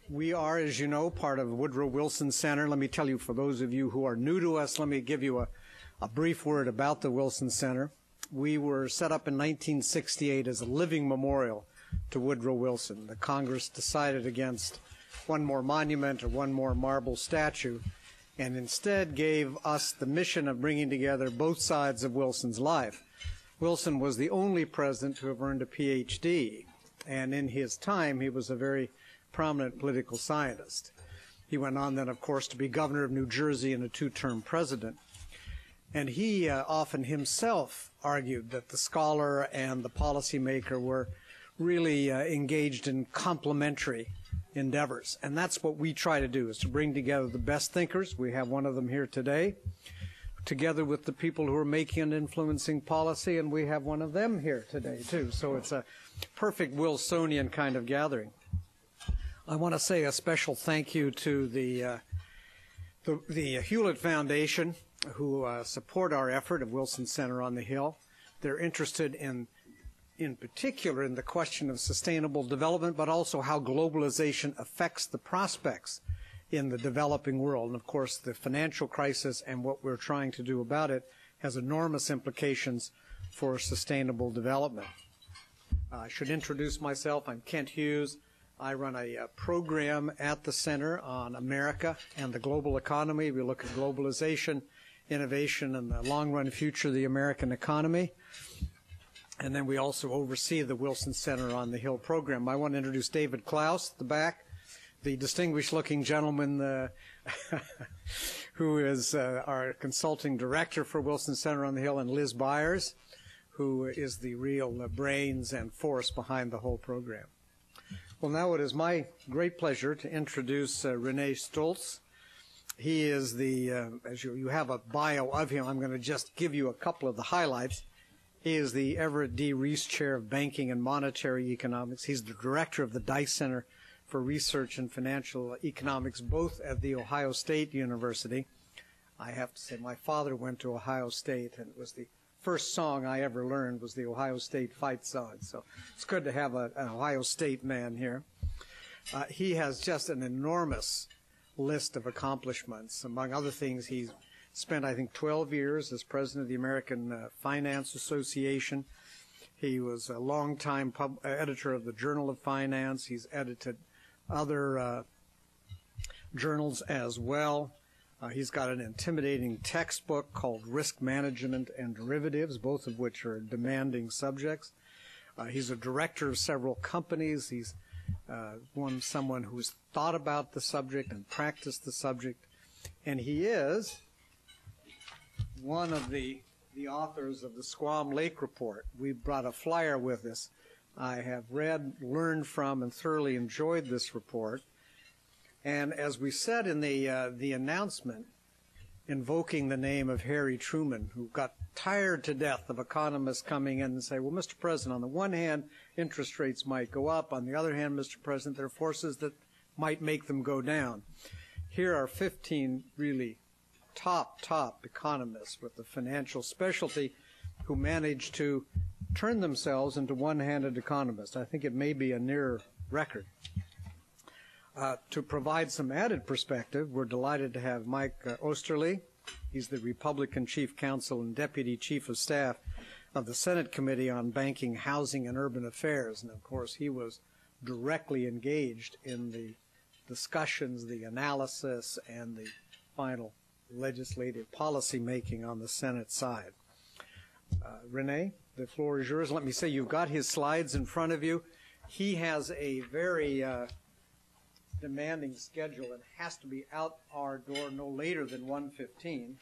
We are, as you know, part of Woodrow Wilson Center. Let me tell you, for those of you who are new to us, let me give you a brief word about the Wilson Center. We were set up in 1968 as a living memorial to Woodrow Wilson. The Congress decided against one more monument or one more marble statue, and instead gave us the mission of bringing together both sides of Wilson's life. Wilson was the only president to have earned a PhD, and in his time he was a very prominent political scientist. He went on then, of course, to be governor of New Jersey and a two-term president. And he often himself argued that the scholar and the policymaker were really engaged in complementary endeavors. And that's what we try to do, is to bring together the best thinkers. We have one of them here today, together with the people who are making and influencing policy, and we have one of them here today, too. So it's a perfect Wilsonian kind of gathering. I want to say a special thank you to the Hewlett Foundation, who support our effort of Wilson Center on the Hill. They're interested in particular in the question of sustainable development, but also how globalization affects the prospects in the developing world. And of course, the financial crisis and what we're trying to do about it has enormous implications for sustainable development. I should introduce myself. I'm Kent Hughes. I run a program at the Center on America and the global economy. We look at globalization, innovation, and the long-run future of the American economy. And then we also oversee the Wilson Center on the Hill program. I want to introduce David Klaus at the back, the distinguished-looking gentleman who is our consulting director for Wilson Center on the Hill, and Liz Byers, who is the real brains and force behind the whole program. Well, now it is my great pleasure to introduce René Stolz. He is the, as you have a bio of him, I'm going to just give you a couple of the highlights. He is the Everett D. Rees Chair of Banking and Monetary Economics. He's the director of the Dice Center for Research in Financial Economics, both at the Ohio State University. I have to say, my father went to Ohio State, and it was the first song I ever learned was the Ohio State fight song. So it's good to have an Ohio State man here. He has just an enormous list of accomplishments. Among other things, he's spent, I think, 12 years as president of the American Finance Association. He was a longtime editor of the Journal of Finance. He's edited other journals as well. He's got an intimidating textbook called Risk Management and Derivatives, both of which are demanding subjects. He's a director of several companies. He's someone who's thought about the subject and practiced the subject. And he is one of the authors of the Squam Lake Report. We brought a flyer with us. I have read, learned from, and thoroughly enjoyed this report. And as we said in the announcement, invoking the name of Harry Truman, who got tired to death of economists coming in and say, well, Mr. President, on the one hand, interest rates might go up. On the other hand, Mr. President, there are forces that might make them go down. Here are 15 really top economists with a financial specialty who managed to turn themselves into one-handed economists. I think it may be a near record. To provide some added perspective, we're delighted to have Mike Osterly. He's the Republican Chief Counsel and Deputy Chief of Staff of the Senate Committee on Banking, Housing, and Urban Affairs. And, of course, he was directly engaged in the discussions, the analysis, and the final legislative policy making on the Senate side. René, the floor is yours. Let me say you've got his slides in front of you. He has a very demanding schedule and has to be out our door no later than 1:15.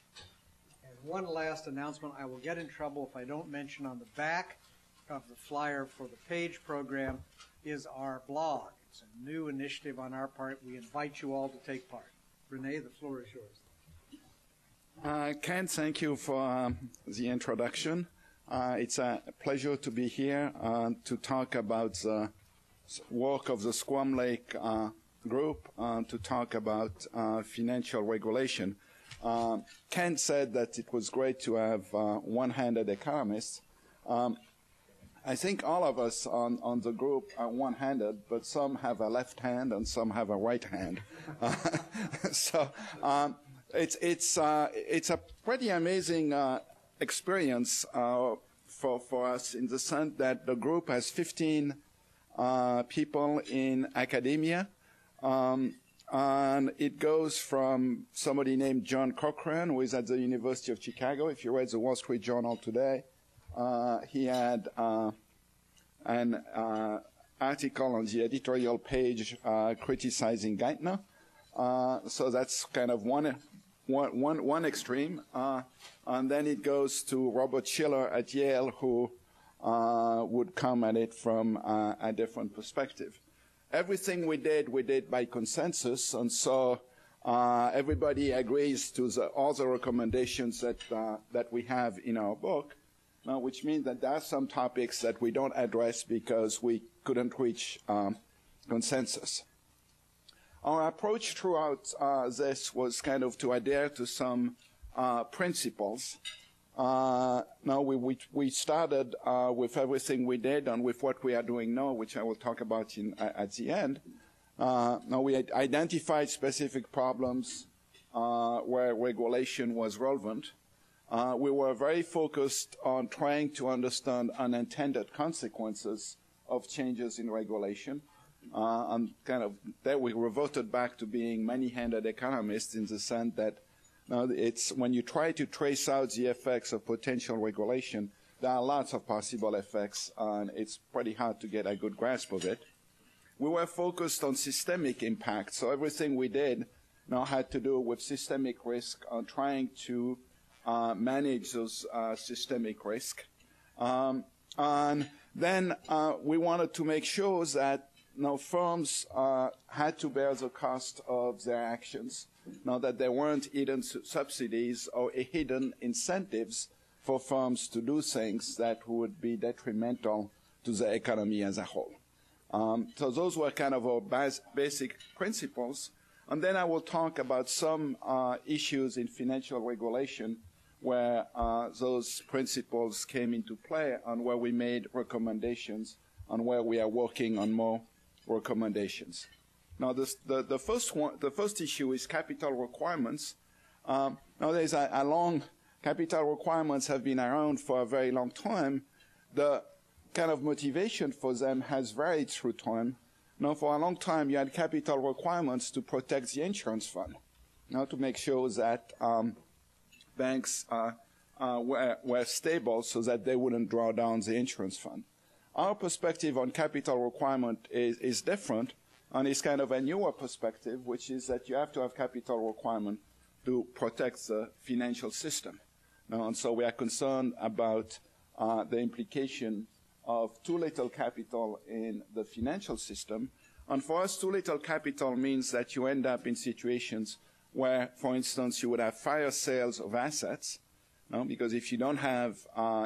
And one last announcement, I will get in trouble if I don't mention on the back of the flyer for the PAGE program is our blog. It's a new initiative on our part. We invite you all to take part. René, the floor is yours. Ken, thank you for the introduction. It's a pleasure to be here to talk about the work of the Squam Lake group, to talk about financial regulation. Ken said that it was great to have one-handed economists. I think all of us on the group are one-handed, but some have a left hand and some have a right hand. So it's a pretty amazing experience for us in the sense that the group has 15 people in academia. And it goes from somebody named John Cochran, who is at the University of Chicago. If you read the Wall Street Journal today, he had an article on the editorial page criticizing Geithner. So that's kind of one extreme. And then it goes to Robert Shiller at Yale, who would come at it from a different perspective. Everything we did by consensus, and so everybody agrees to all the recommendations that we have in our book, which means that there are some topics that we don't address because we couldn't reach consensus. Our approach throughout this was kind of to adhere to some principles. Now we started with everything we did and with what we are doing now, which I will talk about at the end. Now we identified specific problems where regulation was relevant. We were very focused on trying to understand unintended consequences of changes in regulation. And kind of there we reverted back to being many-handed economists in the sense that it's when you try to trace out the effects of potential regulation, there are lots of possible effects, and it's pretty hard to get a good grasp of it. We were focused on systemic impact, so everything we did now had to do with systemic risk, trying to manage those systemic risk. And then we wanted to make sure that firms had to bear the cost of their actions. Now that there weren't hidden subsidies or hidden incentives for firms to do things that would be detrimental to the economy as a whole. So those were kind of our basic principles. And then I will talk about some issues in financial regulation where those principles came into play and where we made recommendations and where we are working on more recommendations. Now, the first issue is capital requirements. Now, there's a long capital requirements have been around for a very long time. The kind of motivation for them has varied through time. Now, for a long time, you had capital requirements to protect the insurance fund. Now, to make sure that banks were stable so that they wouldn't draw down the insurance fund. Our perspective on capital requirement is different. And it's kind of a newer perspective, which is that you have to have capital requirement to protect the financial system. And so we are concerned about the implication of too little capital in the financial system. And for us, too little capital means that you end up in situations where, for instance, you would have fire sales of assets, because if you don't have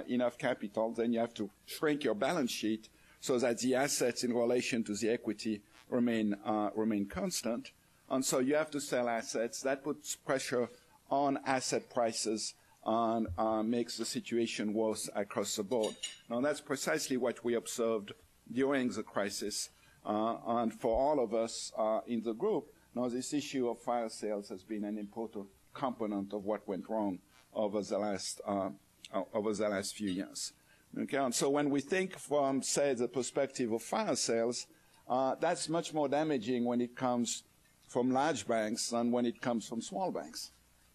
enough capital, then you have to shrink your balance sheet so that the assets in relation to the equity remain constant. And so you have to sell assets. That puts pressure on asset prices and makes the situation worse across the board. Now, that's precisely what we observed during the crisis. And for all of us in the group, now this issue of fire sales has been an important component of what went wrong over the last few years. Okay, and so when we think from, say, the perspective of fire sales, that's much more damaging when it comes from large banks than when it comes from small banks.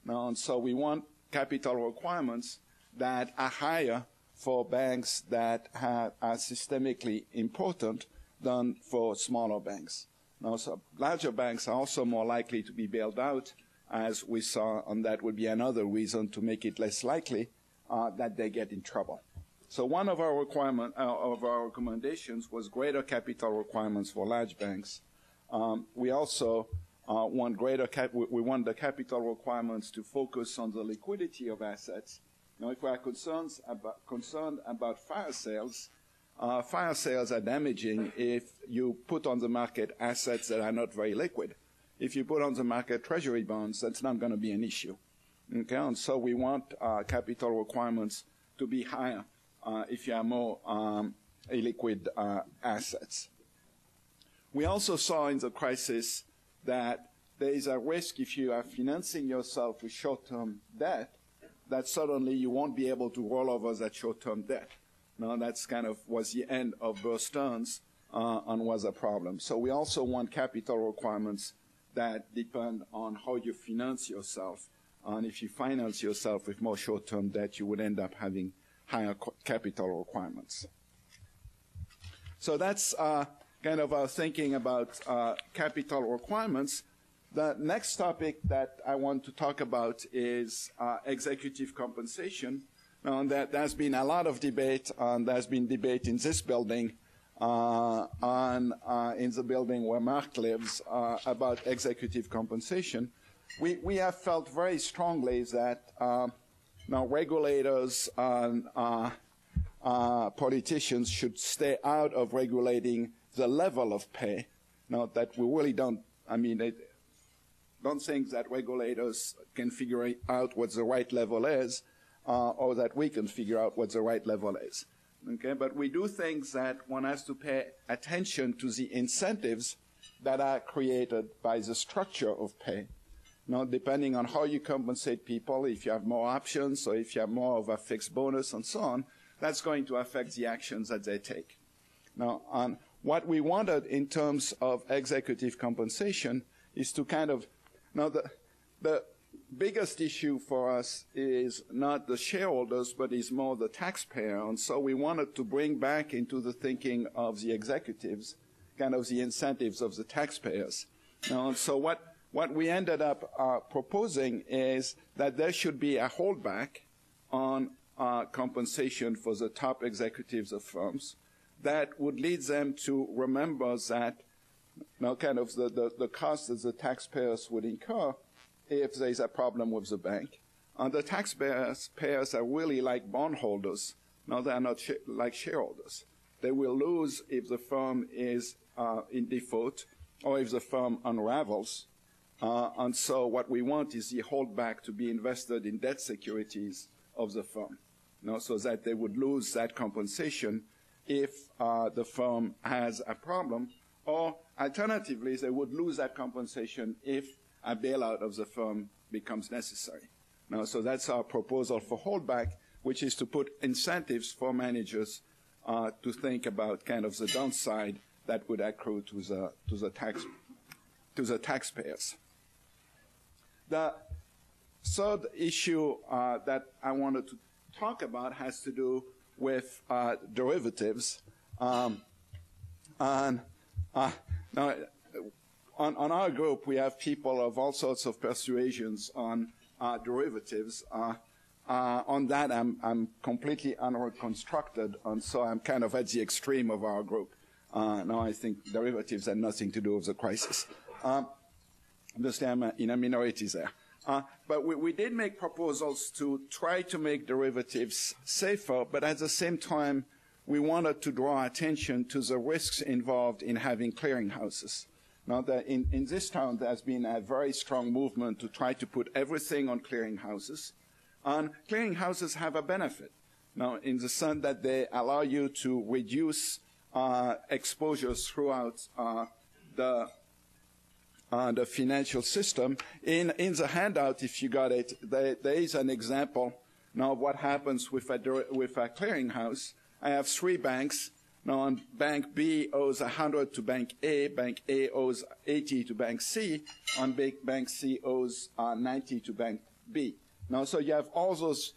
Now, and so we want capital requirements that are higher for banks that are systemically important than for smaller banks. Now, so larger banks are also more likely to be bailed out, as we saw, and that would be another reason to make it less likely that they get in trouble. So one of our recommendations was greater capital requirements for large banks. We also want we want the capital requirements to focus on the liquidity of assets. Now, if we are concerned about fire sales are damaging if you put on the market assets that are not very liquid. If you put on the market treasury bonds, that's not going to be an issue. Okay, and so we want capital requirements to be higher if you are more illiquid assets. We also saw in the crisis that there is a risk if you are financing yourself with short-term debt that suddenly you won't be able to roll over that short-term debt. Now that's kind of was the end of Bear Stearns and was a problem. So we also want capital requirements that depend on how you finance yourself. And if you finance yourself with more short-term debt, you would end up having higher capital requirements. So that's kind of our thinking about capital requirements. The next topic that I want to talk about is executive compensation. Now, there's been a lot of debate, and there's been debate in this building, and in the building where Mark lives, about executive compensation. We have felt very strongly that now regulators and politicians should stay out of regulating the level of pay. Now, that we really don't, don't think that regulators can figure out what the right level is, or that we can figure out what the right level is. Okay, but we do think that one has to pay attention to the incentives that are created by the structure of pay. Now, depending on how you compensate people, if you have more options or if you have more of a fixed bonus and so on, that's going to affect the actions that they take. Now, on what we wanted in terms of executive compensation is to kind of, now the biggest issue for us is not the shareholders, but is more the taxpayer. And so we wanted to bring back into the thinking of the executives kind of the incentives of the taxpayers. Now, and so what we ended up proposing is that there should be a holdback on compensation for the top executives of firms that would lead them to remember that now kind of the cost that the taxpayers would incur if there's a problem with the bank. And the taxpayers are really like bondholders. Now, they're not like shareholders. They will lose if the firm is in default or if the firm unravels. And so what we want is the holdback to be invested in debt securities of the firm, so that they would lose that compensation if the firm has a problem, or alternatively, they would lose that compensation if a bailout of the firm becomes necessary. Now, so that's our proposal for holdback, which is to put incentives for managers to think about kind of the downside that would accrue to the taxpayers. The third issue that I wanted to talk about has to do with derivatives. Now, on our group, we have people of all sorts of persuasions on derivatives. On that, I'm completely unreconstructed, and so I'm kind of at the extreme of our group. Now, I think derivatives have nothing to do with the crisis. Obviously, I'm in a minority there. But we did make proposals to try to make derivatives safer, but at the same time, we wanted to draw attention to the risks involved in having clearinghouses. Now, in this town, there's been a very strong movement to try to put everything on clearinghouses. And clearinghouses have a benefit. Now, in the sense that they allow you to reduce exposures throughout the financial system. In the handout, if you got it, there is an example now of what happens with a clearinghouse. I have 3 banks. Now, on Bank B owes 100 to Bank A owes 80 to Bank C, and Bank C owes 90 to Bank B. Now, so you have all those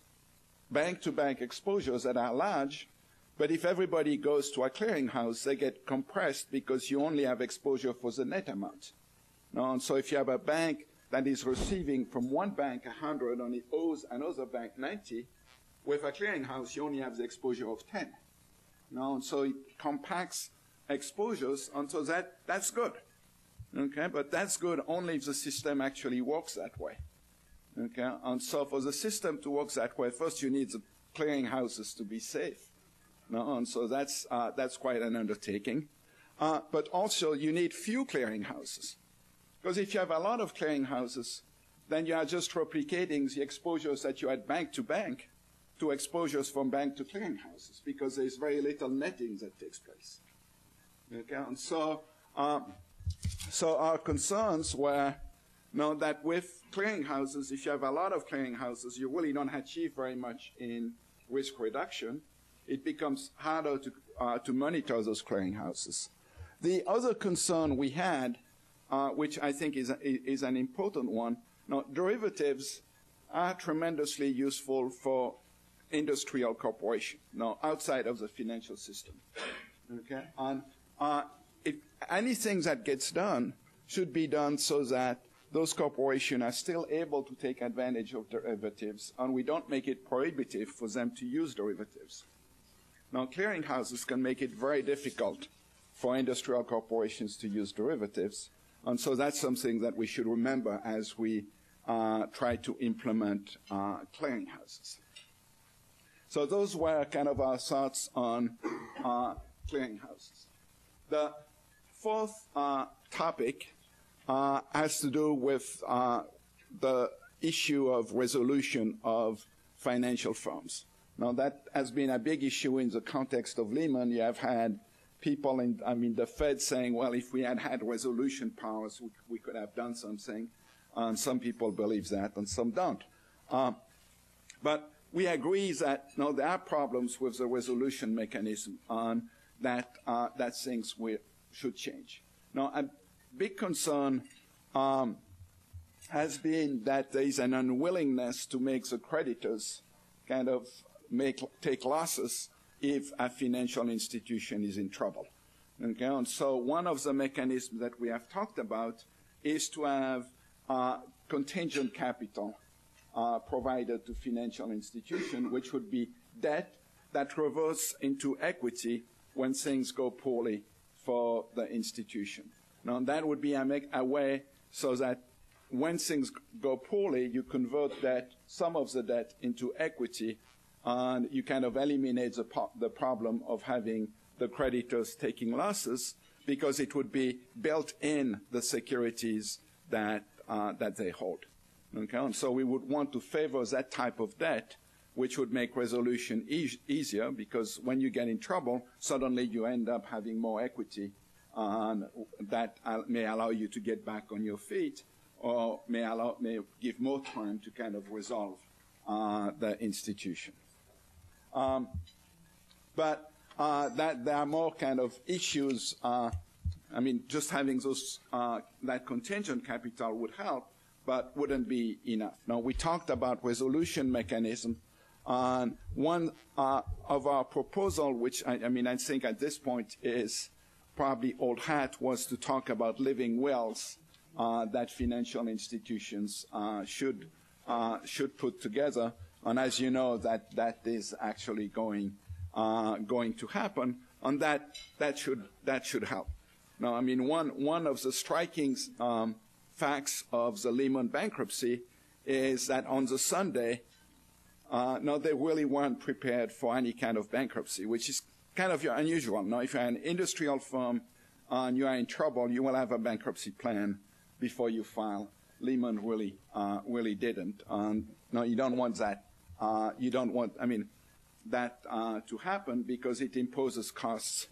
bank-to-bank exposures that are large, but if everybody goes to a clearinghouse, they get compressed because you only have exposure for the net amount. Now, and so if you have a bank that is receiving from one bank 100 and it owes another bank 90, with a clearinghouse, you only have the exposure of 10. Now, and so it compacts exposures, and so that's good. Okay, but that's good only if the system actually works that way. Okay, and so for the system to work that way, first you need the clearinghouses to be safe. No, and so that's quite an undertaking. But also you need few clearinghouses. Because if you have a lot of clearinghouses, then you are just replicating the exposures that you had bank to bank to exposures from bank to clearinghouses because there's very little netting that takes place. Okay, and so our concerns were that with clearinghouses, if you have a lot of clearinghouses, you really don't achieve very much in risk reduction. It becomes harder to monitor those clearinghouses. The other concern we had, which I think is an important one, derivatives are tremendously useful for industrial corporation, outside of the financial system. Okay, and if anything that gets done should be done so that those corporations are still able to take advantage of derivatives, and we don't make it prohibitive for them to use derivatives. Now, clearinghouses can make it very difficult for industrial corporations to use derivatives, and so that's something that we should remember as we try to implement clearinghouses. So those were kind of our thoughts on clearinghouses. The fourth topic has to do with the issue of resolution of financial firms. Now, that has been a big issue in the context of Lehman. You have had people the Fed saying, well, if we had had resolution powers, we could have done something. And some people believe that, and some don't. But we agree that there are problems with the resolution mechanism, and that things should change. Now, a big concern has been that there is an unwillingness to make the creditors kind of take losses if a financial institution is in trouble. Okay? And so one of the mechanisms that we have talked about is to have contingent capital provided to financial institutions, which would be debt that reverts into equity when things go poorly for the institution. Now, that would be a way so that when things go poorly, you convert some of the debt into equity, and you kind of eliminate the problem of having the creditors taking losses, because it would be built in the securities that they hold. Okay? And so we would want to favor that type of debt, which would make resolution easier, because when you get in trouble, suddenly you end up having more equity, and that may allow you to get back on your feet, or may give more time to kind of resolve the institution. But there are more kind of issues. Just having that contingent capital would help, but wouldn't be enough. Now, we talked about resolution mechanism. One of our proposal, which I think at this point is probably old hat, was to talk about living wills that financial institutions should put together. And as you know, that is actually going to happen, and that should help. Now, one of the striking facts of the Lehman bankruptcy is that on the Sunday, they really weren't prepared for any kind of bankruptcy, which is kind of unusual. Now, if you're an industrial firm and you are in trouble, you will have a bankruptcy plan before you file. Lehman really didn't. No, you don't want that. You don't want, that to happen, because it imposes costs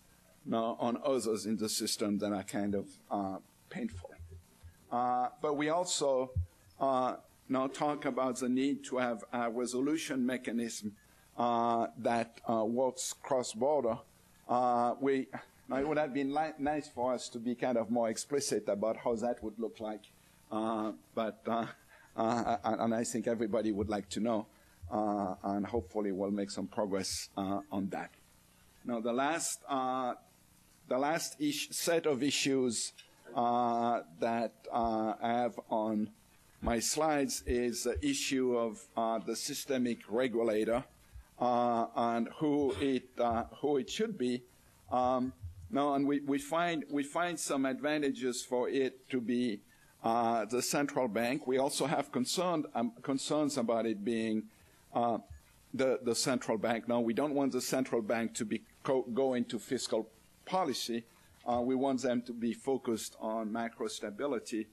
on others in the system that are kind of painful. But we also now talk about the need to have a resolution mechanism that works cross-border. It would have been nice for us to be kind of more explicit about how that would look like, but I think everybody would like to know, and hopefully we'll make some progress on that. Now, the last set of issues that I have on my slides is the issue of the systemic regulator and who it should be. And we find some advantages for it to be the central bank. We also have concerns about it being the central bank. Now, we don't want the central bank to go into fiscal policy. We want them to be focused on macro stability.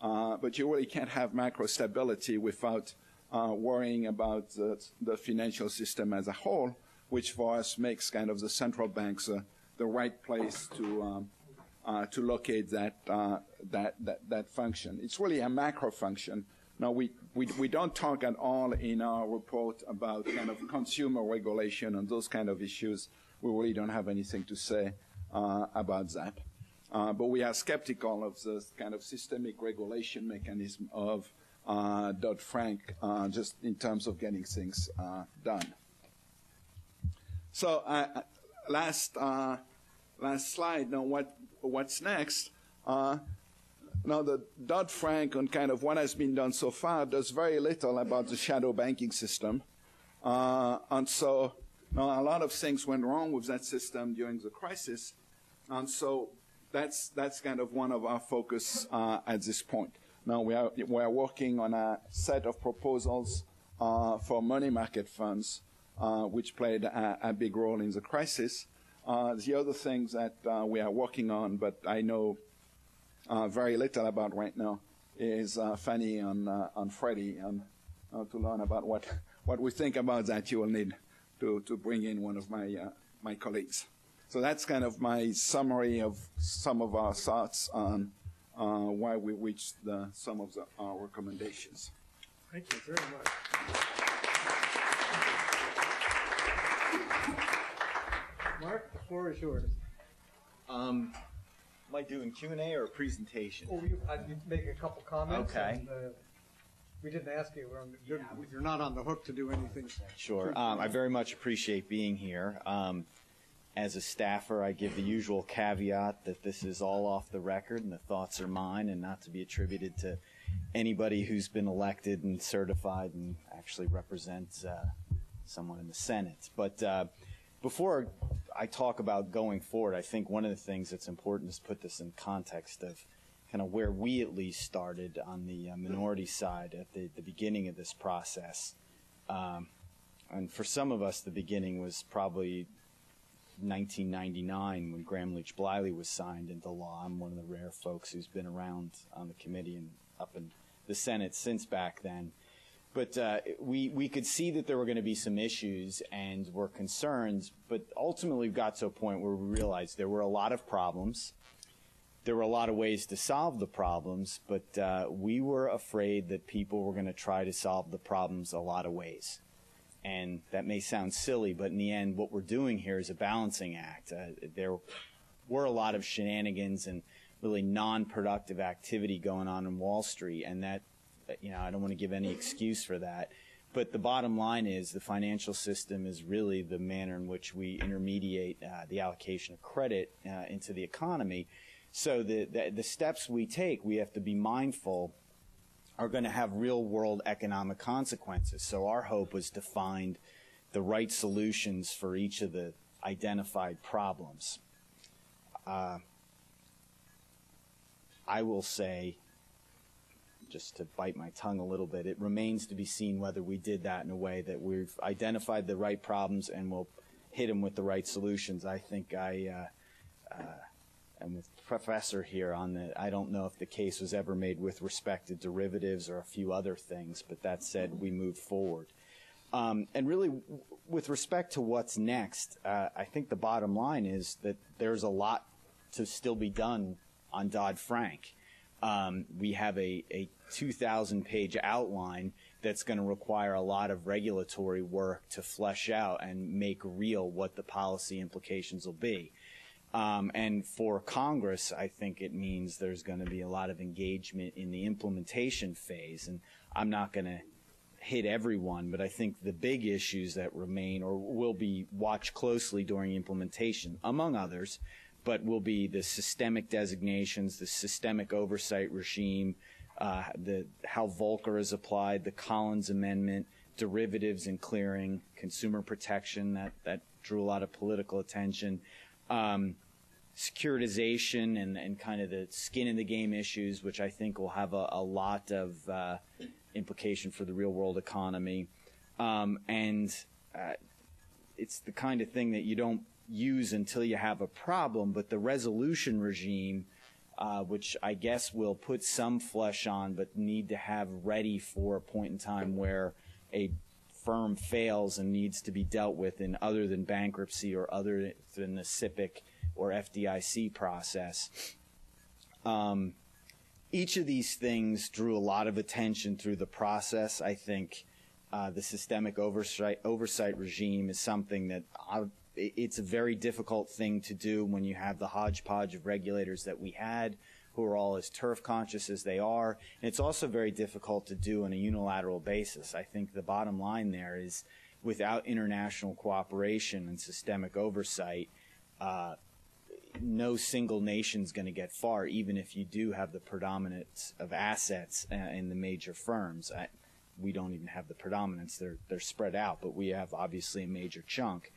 But you really can't have macro stability without worrying about the financial system as a whole, which for us makes kind of the central banks the right place to locate that function. It's really a macro function. Now, we don't talk at all in our report about kind of consumer regulation and those kind of issues. We really don't have anything to say about that. But we are skeptical of the kind of systemic regulation mechanism of Dodd-Frank just in terms of getting things done. So last slide. Now, what's next? Now, the Dodd-Frank and kind of what has been done so far does very little about the shadow banking system. And so now a lot of things went wrong with that system during the crisis. And so that's kind of one of our focus at this point. Now, we are working on a set of proposals for money market funds, which played a big role in the crisis. The other things that we are working on, but I know very little about right now, is Fannie and Freddie. And to learn about what we think about that, you will need to bring in one of my colleagues. So that's kind of my summary of some of our thoughts on why we reached some of our recommendations. Thank you very much. Mark, the floor is yours. Am I doing Q&A or a presentation? Oh, I'd make a couple comments. Okay. And, we didn't ask you. You're not on the hook to do anything. Sure. I very much appreciate being here. As a staffer, I give the usual caveat that this is all off the record and the thoughts are mine and not to be attributed to anybody who's been elected and certified and actually represents someone in the Senate. But before I talk about going forward, I think one of the things that's important is put this in context of kind of where we at least started on the minority side at the beginning of this process. And for some of us, the beginning was probably 1999 when Graham Leach Bliley was signed into law. I'm one of the rare folks who's been around on the committee and up in the Senate since back then. But we could see that there were going to be some issues and were concerned, but ultimately we got to a point where we realized there were a lot of problems. There were a lot of ways to solve the problems, but we were afraid that people were going to try to solve the problems a lot of ways. And that may sound silly, but in the end, what we're doing here is a balancing act. There were a lot of shenanigans and really non-productive activity going on in Wall Street, and that, I don't want to give any excuse for that. But the bottom line is the financial system is really the manner in which we intermediate the allocation of credit into the economy. So the steps we take, we have to be mindful are going to have real-world economic consequences. So our hope was to find the right solutions for each of the identified problems. I will say, just to bite my tongue a little bit, it remains to be seen whether we did that in a way that we've identified the right problems and will hit them with the right solutions. I think I'm with the professor here on that. I don't know if the case was ever made with respect to derivatives or a few other things, but that said, we moved forward. And really, with respect to what's next, I think the bottom line is that there's a lot to still be done on Dodd-Frank. We have a 2,000-page outline that's going to require a lot of regulatory work to flesh out and make real what the policy implications will be. And for Congress, I think it means there's going to be a lot of engagement in the implementation phase. And I'm not going to hit everyone, but I think the big issues that remain or will be watched closely during implementation, among others, but will be the systemic designations, the systemic oversight regime, how Volcker is applied, the Collins Amendment, derivatives and clearing, consumer protection, that drew a lot of political attention, securitization and kind of the skin in the game issues, which I think will have a lot of implication for the real world economy. It's the kind of thing that you don't use until you have a problem, but the resolution regime which I guess will put some flesh on, but need to have ready for a point in time where a firm fails and needs to be dealt with in other than bankruptcy or other than the SIPC or FDIC process. Each of these things drew a lot of attention through the process. I think the systemic oversight regime is something that it's a very difficult thing to do when you have the hodgepodge of regulators that we had, who are all as turf conscious as they are. And it's also very difficult to do on a unilateral basis. I think the bottom line there is without international cooperation and systemic oversight, no single nation's going to get far, even if you do have the predominance of assets in the major firms. We don't even have the predominance. They're spread out, but we have obviously a major chunk.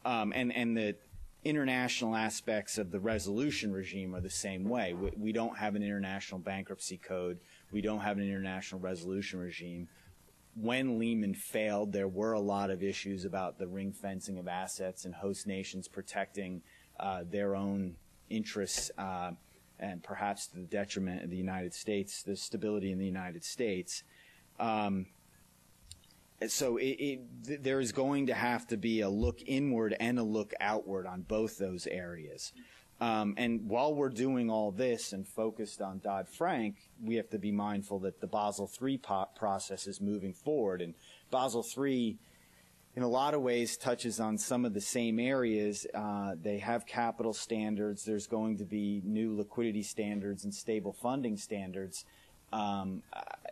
And the international aspects of the resolution regime are the same way. We don't have an international bankruptcy code. We don't have an international resolution regime. When Lehman failed, there were a lot of issues about the ring fencing of assets and host nations protecting their own interests and perhaps to the detriment of the United States, the stability in the United States. So there is going to have to be a look inward and a look outward on both those areas. And while we're doing all this and focused on Dodd-Frank, we have to be mindful that the Basel III process is moving forward. And Basel III, in a lot of ways, touches on some of the same areas. They have capital standards. There's going to be new liquidity standards and stable funding standards.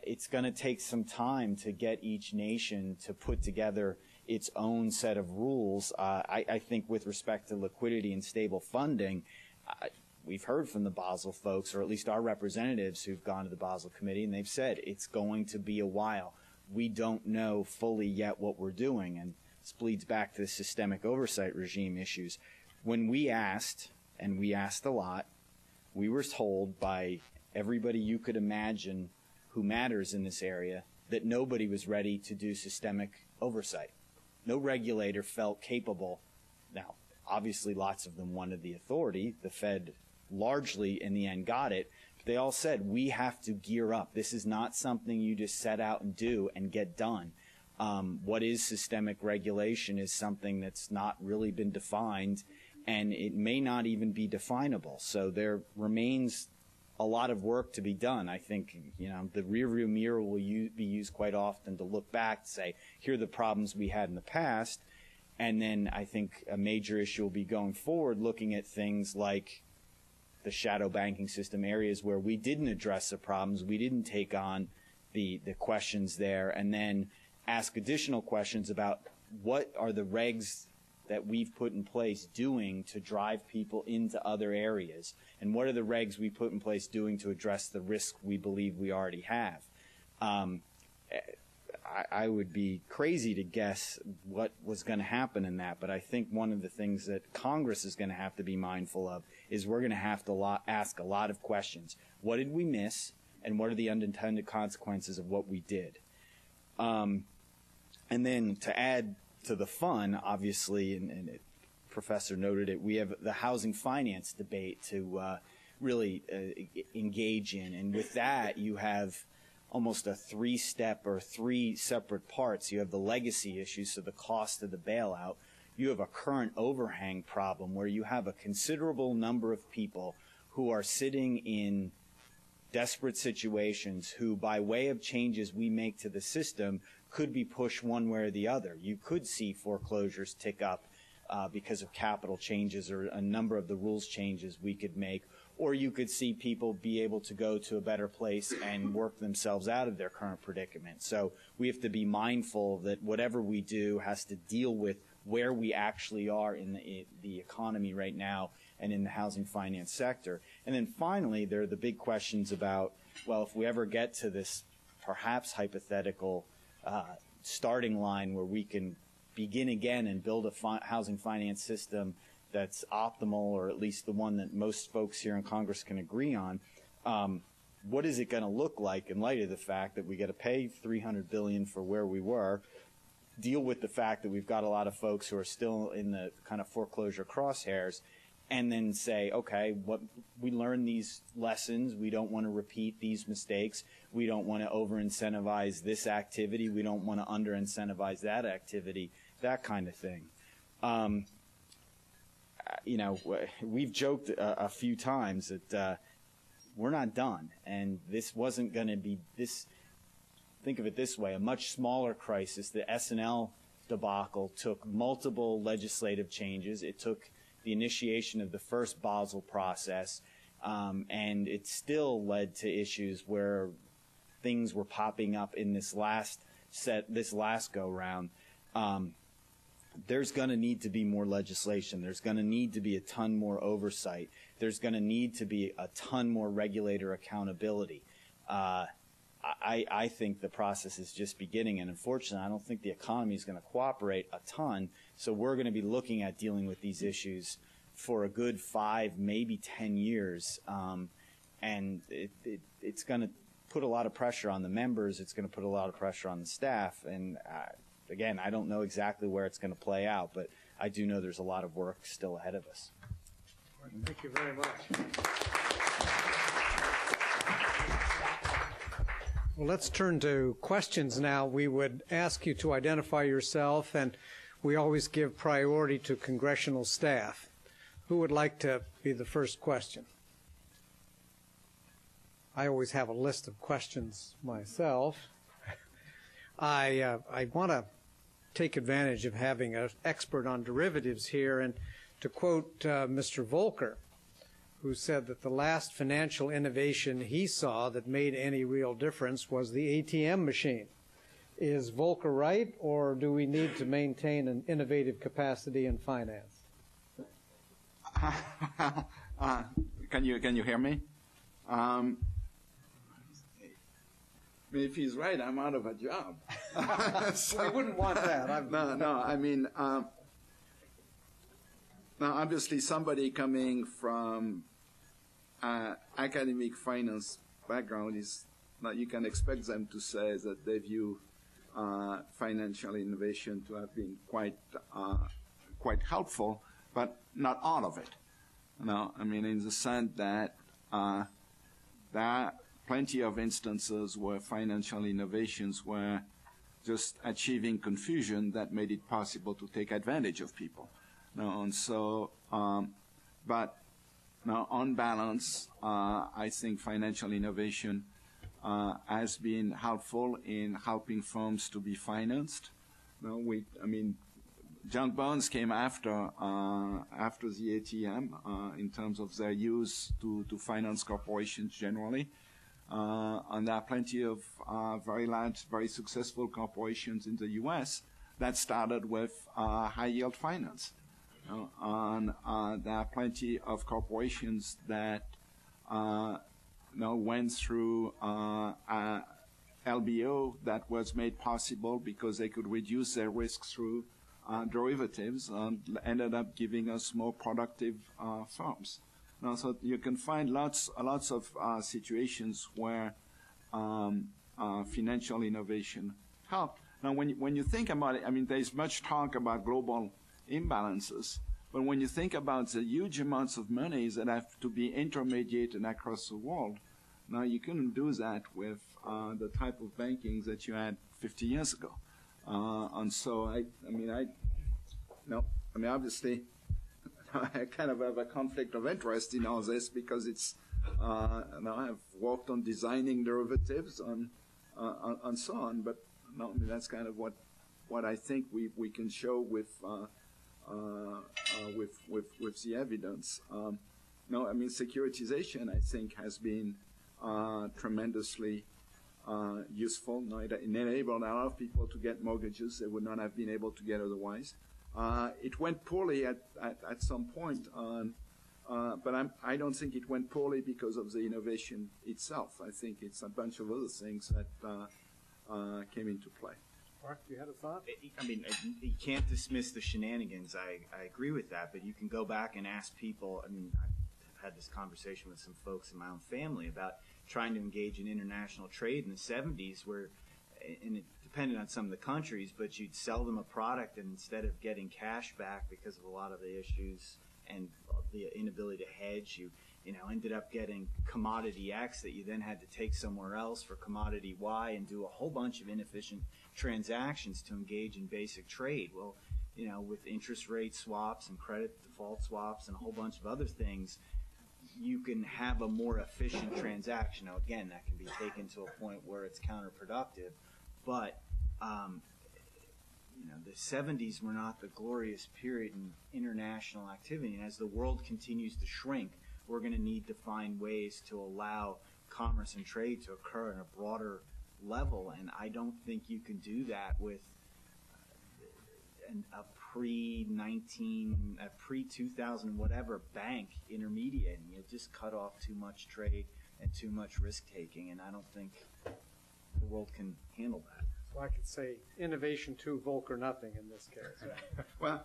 It's going to take some time to get each nation to put together its own set of rules. I think with respect to liquidity and stable funding, we've heard from the Basel folks, or at least our representatives who've gone to the Basel Committee, and they've said it's going to be a while. We don't know fully yet what we're doing, and this bleeds back to the systemic oversight regime issues. When we asked, and we asked a lot, we were told by everybody you could imagine who matters in this area that nobody was ready to do systemic oversight. No regulator felt capable. Now, obviously lots of them wanted the authority. The Fed largely in the end got it. But they all said, we have to gear up. This is not something you just set out and do and get done. What is systemic regulation is something that's not really been defined, and it may not even be definable. So there remains a lot of work to be done. I think, the rearview mirror will be used quite often to look back to say, here are the problems we had in the past. And then I think a major issue will be going forward, looking at things like the shadow banking system, areas where we didn't address the problems, we didn't take on the questions there, and then ask additional questions about what are the regs that we've put in place doing to drive people into other areas, and what are the regs we put in place doing to address the risk we believe we already have. I would be crazy to guess what was going to happen in that, but I think one of the things that Congress is going to have to be mindful of is we're going to have to ask a lot of questions. What did we miss, and what are the unintended consequences of what we did? And then to add to the fun, obviously, and Professor noted it, we have the housing finance debate to really engage in. And with that, you have almost a three-step or three separate parts. You have the legacy issues, so the cost of the bailout. You have a current overhang problem where you have a considerable number of people who are sitting in desperate situations who, by way of changes we make to the system, could be pushed one way or the other. You could see foreclosures tick up because of capital changes or a number of the rules changes we could make, or you could see people be able to go to a better place and work themselves out of their current predicament. So we have to be mindful that whatever we do has to deal with where we actually are in the economy right now and in the housing finance sector. And then finally, there are the big questions about, well, if we ever get to this perhaps hypothetical starting line where we can begin again and build a housing finance system that's optimal, or at least the one that most folks here in Congress can agree on, what is it going to look like in light of the fact that we got to pay $300 billion for where we were, deal with the fact that we've got a lot of folks who are still in the kind of foreclosure crosshairs, and then say, okay, we learned these lessons. We don't want to repeat these mistakes. We don't want to over-incentivize this activity. We don't want to under-incentivize that activity, that kind of thing. We've joked a few times that we're not done, and this wasn't going to be this. Think of it this way: a much smaller crisis. The S&L debacle took multiple legislative changes. It took the initiation of the first Basel process, and it still led to issues where things were popping up in this last go round. There's going to need to be more legislation. There's going to need to be a ton more oversight. There's going to need to be a ton more regulator accountability. I think the process is just beginning, and unfortunately, I don't think the economy is going to cooperate a ton. So we're going to be looking at dealing with these issues for a good 5, maybe 10 years, and it's going to put a lot of pressure on the members. It's going to put a lot of pressure on the staff, and again, I don't know exactly where it's going to play out, but I do know there's a lot of work still ahead of us. Thank you very much. Well, let's turn to questions now. We would ask you to identify yourself, and we always give priority to congressional staff. Who would like to be the first question? I always have a list of questions myself. I want to take advantage of having an expert on derivatives here, and to quote Mr. Volcker, who said that the last financial innovation he saw that made any real difference was the ATM machine. Is Volcker right, or do we need to maintain an innovative capacity in finance? Can you hear me? If he's right, I'm out of a job. I wouldn't want that. No. I mean, now obviously somebody coming from academic finance background is not, you can expect them to say that they view financial innovation to have been quite helpful, but not all of it. No, I mean, in the sense that there are plenty of instances where financial innovations were just achieving confusion that made it possible to take advantage of people. No, and so, but now on balance, I think financial innovation has been helpful in helping firms to be financed. No, junk bonds came after the ATM in terms of their use to finance corporations generally. And there are plenty of very large, very successful corporations in the U.S. that started with high-yield finance. And there are plenty of corporations that went through LBO that was made possible because they could reduce their risk through derivatives and ended up giving us more productive firms. Now, so you can find lots of situations where financial innovation helped. Now, when you think about it, I mean, there's much talk about global imbalances, but when you think about the huge amounts of money that have to be intermediated across the world, now you couldn't do that with the type of banking that you had 50 years ago. And so, obviously, I kind of have a conflict of interest in all this because it's, I've worked on designing derivatives and so on, but that's kind of what I think we can show with the evidence. Securitization, I think, has been tremendously useful. It enabled a lot of people to get mortgages they would not have been able to get otherwise. It went poorly at some point, but I don't think it went poorly because of the innovation itself. I think it's a bunch of other things that came into play. Mark, you had a thought? You can't dismiss the shenanigans. I agree with that, but you can go back and ask people. I've had this conversation with some folks in my own family about trying to engage in international trade in the 70s where, and it depended on some of the countries, but you'd sell them a product and instead of getting cash back because of a lot of the issues and the inability to hedge, you ended up getting commodity X that you then had to take somewhere else for commodity Y and do a whole bunch of inefficient transactions to engage in basic trade. Well, with interest rate swaps and credit default swaps and a whole bunch of other things, you can have a more efficient transaction. Now, again, that can be taken to a point where it's counterproductive, but the 70s were not the glorious period in international activity, and as the world continues to shrink, we're going to need to find ways to allow commerce and trade to occur on a broader level, and I don't think you can do that with a pre-2000 whatever bank intermediating. You'll just cut off too much trade and too much risk-taking, and I don't think the world can handle that. So I could say innovation too, Volcker nothing in this case. Well,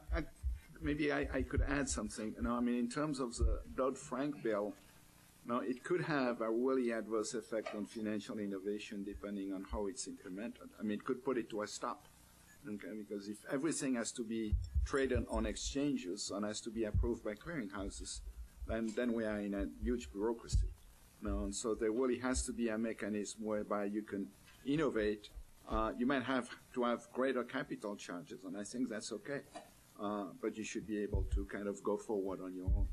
maybe I could add something. In terms of the Dodd-Frank bill, it could have a really adverse effect on financial innovation depending on how it's implemented. It could put it to a stop. Okay, because if everything has to be traded on exchanges and has to be approved by clearinghouses, then we are in a huge bureaucracy. And so there really has to be a mechanism whereby you can innovate. You might have to have greater capital charges, and I think that's okay. But you should be able to kind of go forward on your own.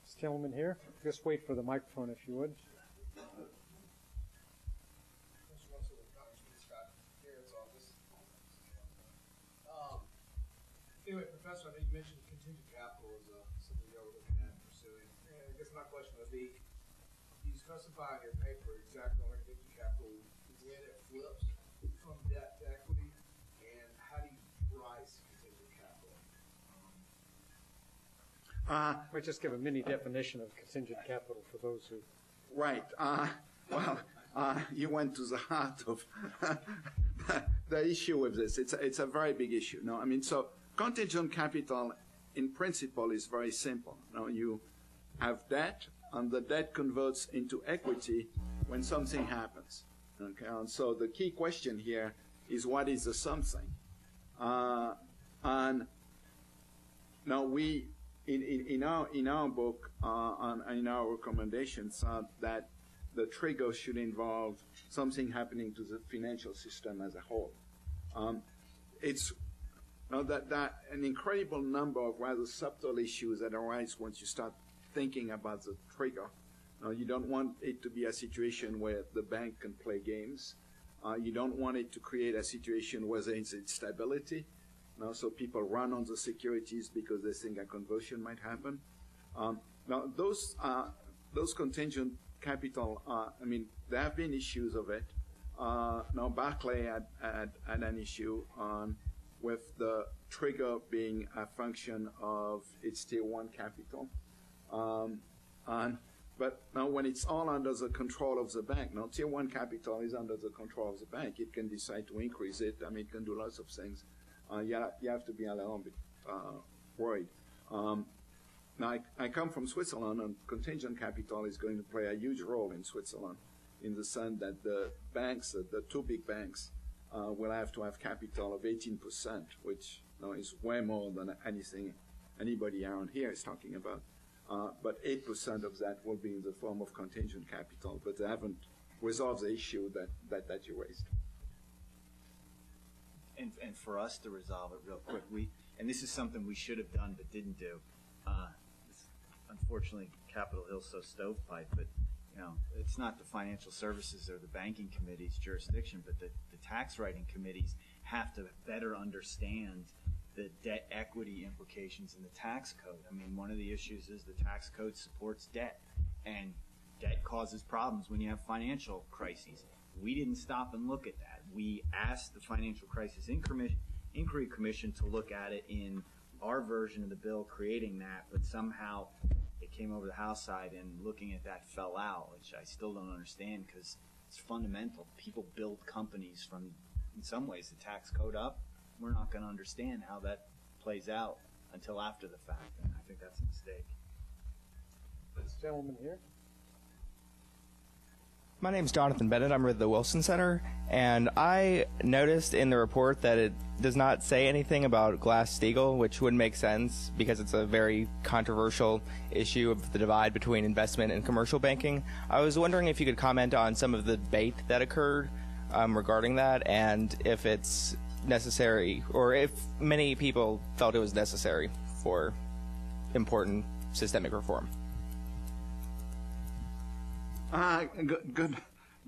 This gentleman here, just wait for the microphone if you would. Anyway, Professor, I know you mentioned contingent capital as something you were looking at pursuing. And I guess my question would be, you specify in your paper exactly on contingent capital when it flips from debt to equity, and how do you price contingent capital? Might just give a mini definition of contingent capital for those who... Right. You went to the heart of the issue with this. It's a very big issue. So contingent capital, in principle, is very simple. You have debt, and the debt converts into equity when something happens. Okay, and so the key question here is, what is the something? And now we, in our book and in our recommendations, that the trigger should involve something happening to the financial system as a whole. It's that an incredible number of rather subtle issues that arise once you start thinking about the trigger. You don't want it to be a situation where the bank can play games. You don't want it to create a situation where there is instability. So people run on the securities because they think a conversion might happen. Now, those contingent capital, there have been issues of it. Now, Barclay had an issue with the trigger being a function of its Tier 1 capital. But now when it's all under the control of the bank, now Tier 1 capital is under the control of the bank. It can decide to increase it. It can do lots of things. You have to be a little bit worried. Now, I come from Switzerland, and contingent capital is going to play a huge role in Switzerland in the sense that the banks, the two big banks, will have to have capital of 18%, which is way more than anything anybody around here is talking about. But 8% of that will be in the form of contingent capital, but they haven't resolved the issue that you raised. And for us to resolve it real quick, and this is something we should have done but didn't do. Unfortunately, Capitol Hill's so stovepipe, but it's not the financial services or the banking committee's jurisdiction, but the tax writing committees have to better understand the debt equity implications in the tax code. One of the issues is the tax code supports debt, and debt causes problems when you have financial crises. We didn't stop and look at that. We asked the Financial Crisis Inquiry Commission to look at it in our version of the bill creating that, but somehow it came over the House side, and looking at that fell out, which I still don't understand because it's fundamental. People build companies from, in some ways, the tax code up. We're not going to understand how that plays out until after the fact, and I think that's a mistake. This gentleman here. My name's Jonathan Bennett. I'm with the Wilson Center, and I noticed in the report that it does not say anything about GlassSteagall, which would make sense because it's a very controversial issue of the divide between investment and commercial banking. I was wondering if you could comment on some of the debate that occurred regarding that, and if it's necessary, or if many people felt it was necessary for important systemic reform.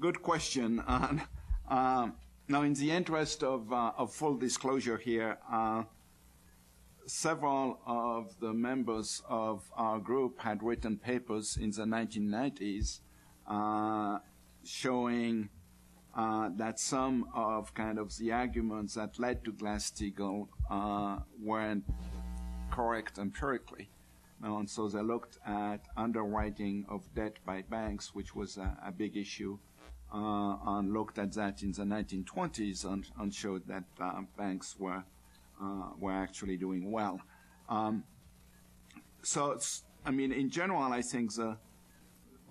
Good question. Now, in the interest of full disclosure here, several of the members of our group had written papers in the 1990s showing that some of kind of the arguments that led to GlassSteagall weren't correct empirically. And so they looked at underwriting of debt by banks, which was a big issue, and looked at that in the 1920s and showed that banks were actually doing well. So, I mean, in general, I think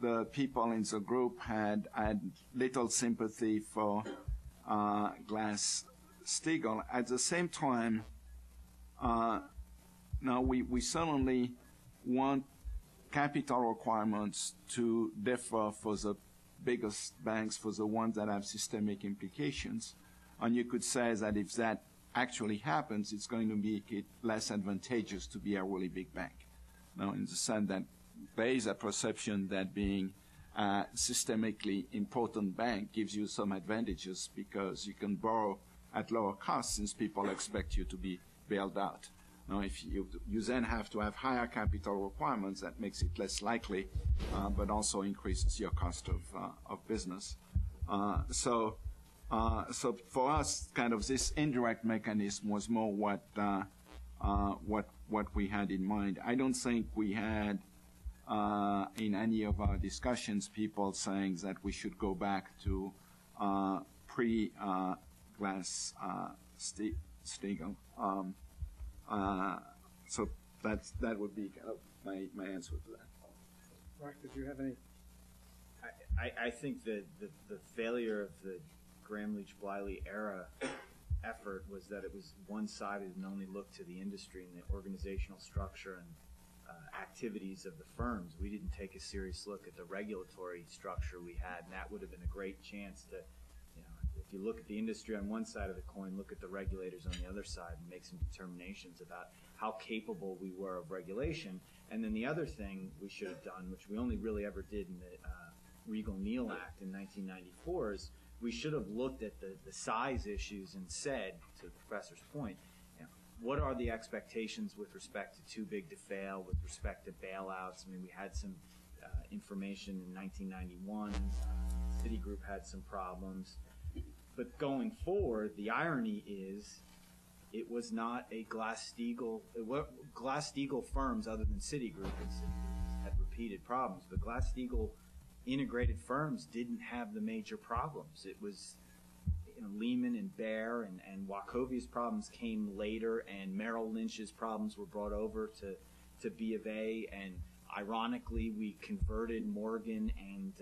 the people in the group had little sympathy for GlassSteagall. At the same time, now we certainly want capital requirements to differ for the biggest banks, for the ones that have systemic implications. And you could say that if that actually happens, it's going to make it less advantageous to be a really big bank. Now, in the sense that there is a perception that being a systemically important bank gives you some advantages because you can borrow at lower costs since people expect you to be bailed out. Now, if you then have to have higher capital requirements, that makes it less likely, but also increases your cost of business. So for us, kind of this indirect mechanism was more what we had in mind. I don't think we had in any of our discussions people saying that we should go back to pre-GlassSteagall. So that would be kind of my answer to that. Mark, did you have any? I think that the failure of the Gramm-Leach-Bliley era effort was that it was one-sided and only looked to the industry and the organizational structure and activities of the firms. We didn't take a serious look at the regulatory structure we had, and that would have been a great chance to, if you look at the industry on one side of the coin, look at the regulators on the other side and make some determinations about how capable we were of regulation. And then the other thing we should have done, which we only really ever did in the Regal-Neal Act in 1994, is we should have looked at the size issues and said, to the professor's point, what are the expectations with respect to too big to fail, with respect to bailouts? I mean, we had some information in 1991. Citigroup had some problems. But going forward, the irony is it was not a GlassSteagall. GlassSteagall firms, other than Citigroup, had repeated problems. But GlassSteagall integrated firms didn't have the major problems. It was Lehman and Bear and Wachovio's problems came later, and Merrill Lynch's problems were brought over to B of A, and ironically, we converted Morgan and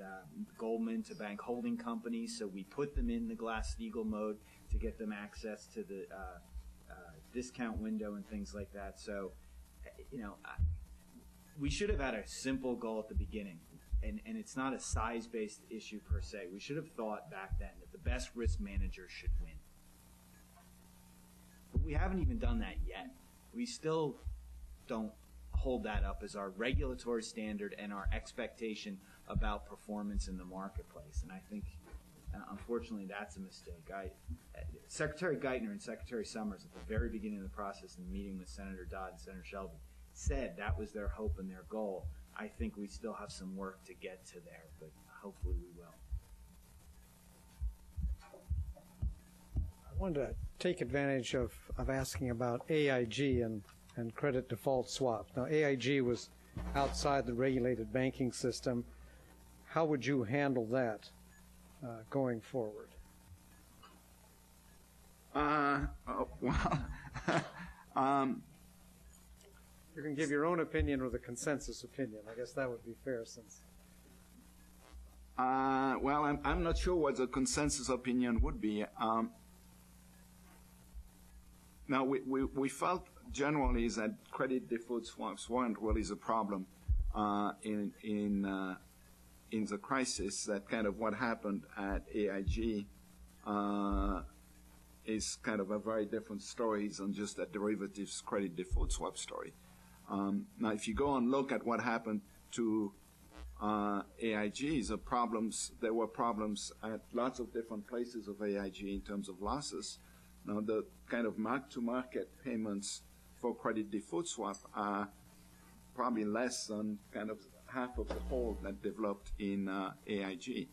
Goldman to bank holding companies, so we put them in the GlassSteagall mode to get them access to the discount window and things like that. So, we should have had a simple goal at the beginning, and it's not a size-based issue per se. We should have thought back then that the best risk manager should win. But we haven't even done that yet. We still don't hold that up as our regulatory standard and our expectation about performance in the marketplace. And I think, unfortunately, that's a mistake. Secretary Geithner and Secretary Summers at the very beginning of the process in the meeting with Senator Dodd and Senator Shelby said that was their hope and their goal. I think we still have some work to get to there, but hopefully we will. I wanted to take advantage of asking about AIG and credit default swap. Now, AIG was outside the regulated banking system. How would you handle that going forward? You can give your own opinion or the consensus opinion. I guess that would be fair since. well, I'm not sure what the consensus opinion would be. Now, we felt generally that credit default swaps weren't really the problem in the crisis. That kind of what happened at AIG is kind of a very different story than just a derivatives credit default swap story. Now, if you go and look at what happened to AIG, there were problems at lots of different places of AIG in terms of losses. Now, the kind of mark-to-market payments for credit default swap are probably less than kind of half of the whole that developed in AIG.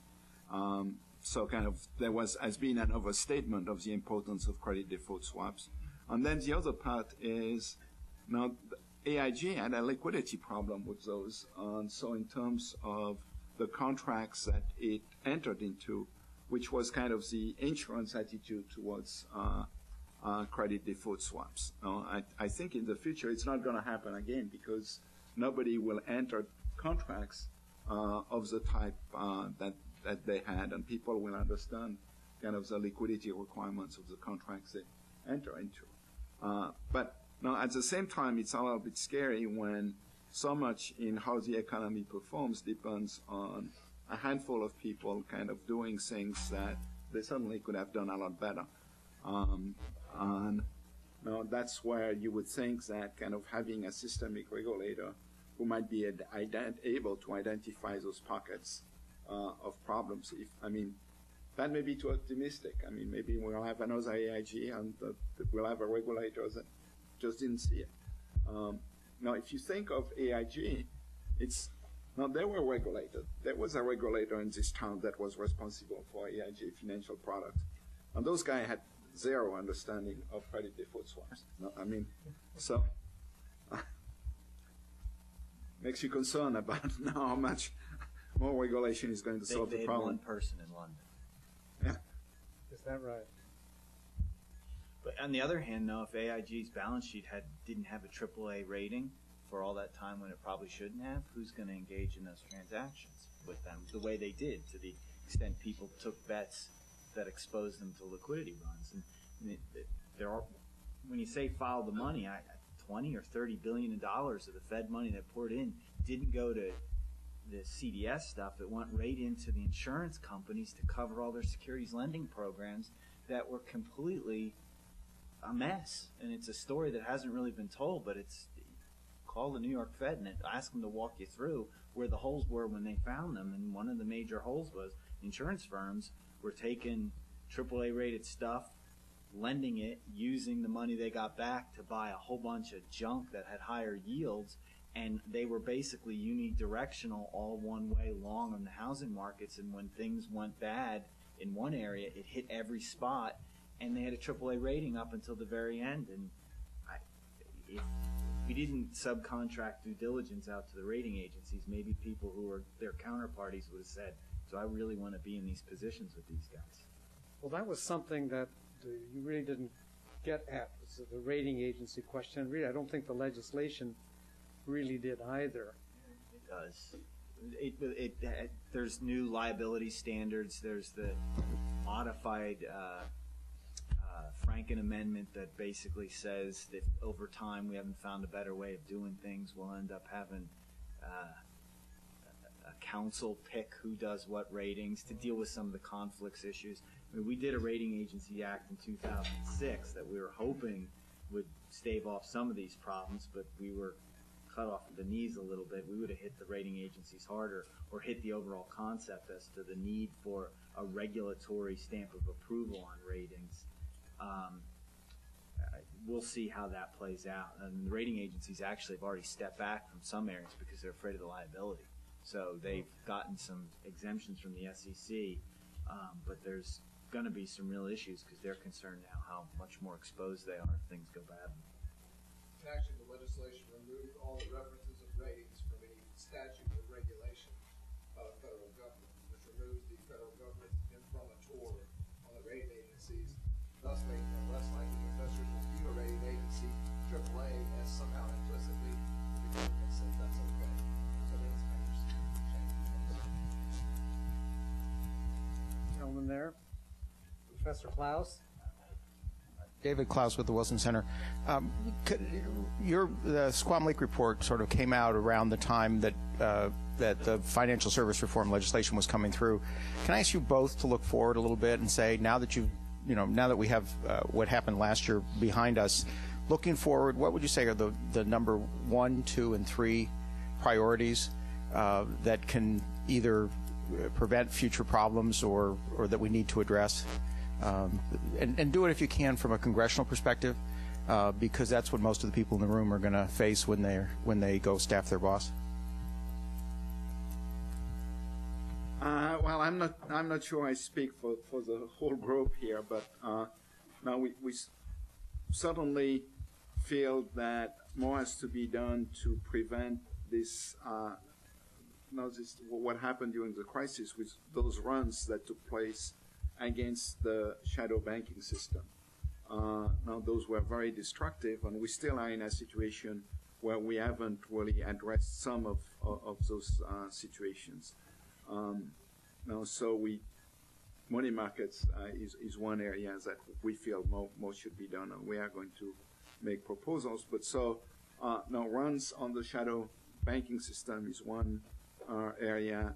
So kind of there has been an overstatement of the importance of credit default swaps. And then the other part is, now AIG had a liquidity problem with those. And so in terms of the contracts that it entered into, which was kind of the insurance attitude towards credit default swaps. I think in the future it's not going to happen again because nobody will enter contracts of the type that they had, and people will understand kind of the liquidity requirements of the contracts they enter into. But now at the same time, it's a little bit scary when so much in how the economy performs depends on a handful of people kind of doing things that they certainly could have done a lot better. And that's where you would think that kind of having a systemic regulator who might be able to identify those pockets of problems. That may be too optimistic. Maybe we'll have another AIG and we'll have a regulator that just didn't see it. Now, if you think of AIG, they were regulated. There was a regulator in this town that was responsible for AIG financial products. And those guys had zero understanding of credit default swaps. So makes you concerned about how much more regulation is going to solve the problem. They had one person in London. Yeah. Is that right? But on the other hand, though, if AIG's balance sheet didn't have a AAA rating for all that time when it probably shouldn't have, who's going to engage in those transactions with them the way they did, to the extent people took bets that exposed them to liquidity runs? And when you say follow the money, 20 or 30 billion of dollars of the Fed money that poured in didn't go to the CDS stuff. It went right into the insurance companies to cover all their securities lending programs that were completely a mess. And it's a story that hasn't really been told, but call the New York Fed and ask them to walk you through where the holes were when they found them. And one of the major holes was insurance firms were taking AAA rated stuff, lending it, using the money they got back to buy a whole bunch of junk that had higher yields, and they were basically unidirectional, all one way long on the housing markets. And when things went bad in one area, it hit every spot, and they had a AAA rating up until the very end. And if we didn't subcontract due diligence out to the rating agencies, maybe people who are their counterparties would have said, so I really want to be in these positions with these guys. Well, that was something that you really didn't get at, was the rating agency question. Really, I don't think the legislation really did either. It does. There's new liability standards. There's the modified Franken Amendment that basically says that over time we haven't found a better way of doing things. We'll end up having a council pick who does what ratings to deal with some of the conflicts issues. We did a rating agency act in 2006 that we were hoping would stave off some of these problems, but we were cut off at the knees a little bit. We would have hit the rating agencies harder, or hit the overall concept as to the need for a regulatory stamp of approval on ratings. We'll see how that plays out. And the rating agencies actually have already stepped back from some areas because they're afraid of the liability. So they've gotten some exemptions from the SEC, but there's going to be some real issues because they're concerned now how much more exposed they are if things go badly. Actually, the legislation removed all the references of ratings from any statute or regulation of the federal government, which removes the federal government's imprimatur on the rating agencies, thus making them less likely investors will view a rating agency, AAA, as somehow implicitly the government says that's okay. So that's kind of change. question there. Professor Klaus? David Klaus with the Wilson Center. The Squam Lake Report sort of came out around the time that the financial service reform legislation was coming through. Can I ask you both to look forward a little bit and say, now that now that we have what happened last year behind us, looking forward, what would you say are the number 1, 2, and 3 priorities that can either prevent future problems or that we need to address? And do it if you can from a congressional perspective, because that's what most of the people in the room are going to face when they go staff their boss. Well, I'm not sure I speak for the whole group here, but now we certainly feel that more has to be done to prevent this. What happened during the crisis with those runs that took place against the shadow banking system. Now, those were very destructive, and we still are in a situation where we haven't really addressed some of those situations. Money markets is one area that we feel more should be done, and we are going to make proposals. But now runs on the shadow banking system is one area.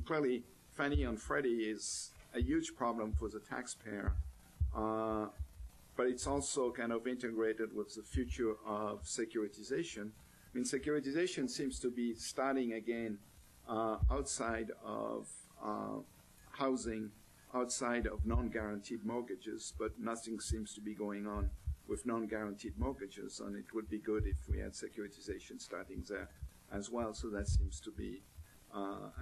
Clearly, Fannie and Freddie is a huge problem for the taxpayer, but it's also kind of integrated with the future of securitization. Securitization seems to be starting again outside of housing, outside of non-guaranteed mortgages, but nothing seems to be going on with non-guaranteed mortgages, and it would be good if we had securitization starting there as well. So that seems to be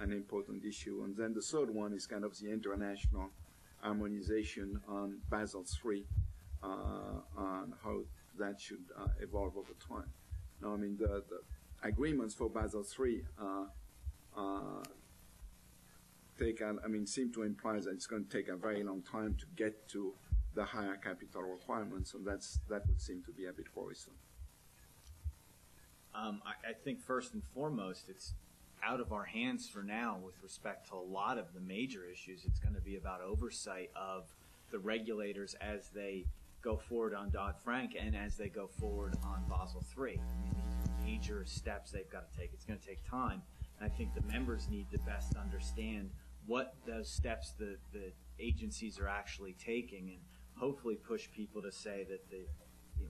an important issue. And then the third one is kind of the international harmonization on Basel III, on how that should evolve over time. Now, the agreements for Basel III seem to imply that it's going to take a very long time to get to the higher capital requirements, and that would seem to be a bit worrisome. I think first and foremost, it's out of our hands for now with respect to a lot of the major issues. It's going to be about oversight of the regulators as they go forward on Dodd-Frank and as they go forward on Basel III. These are major steps they've got to take. It's going to take time. And I think the members need to best understand what those steps the agencies are actually taking, and hopefully push people to say that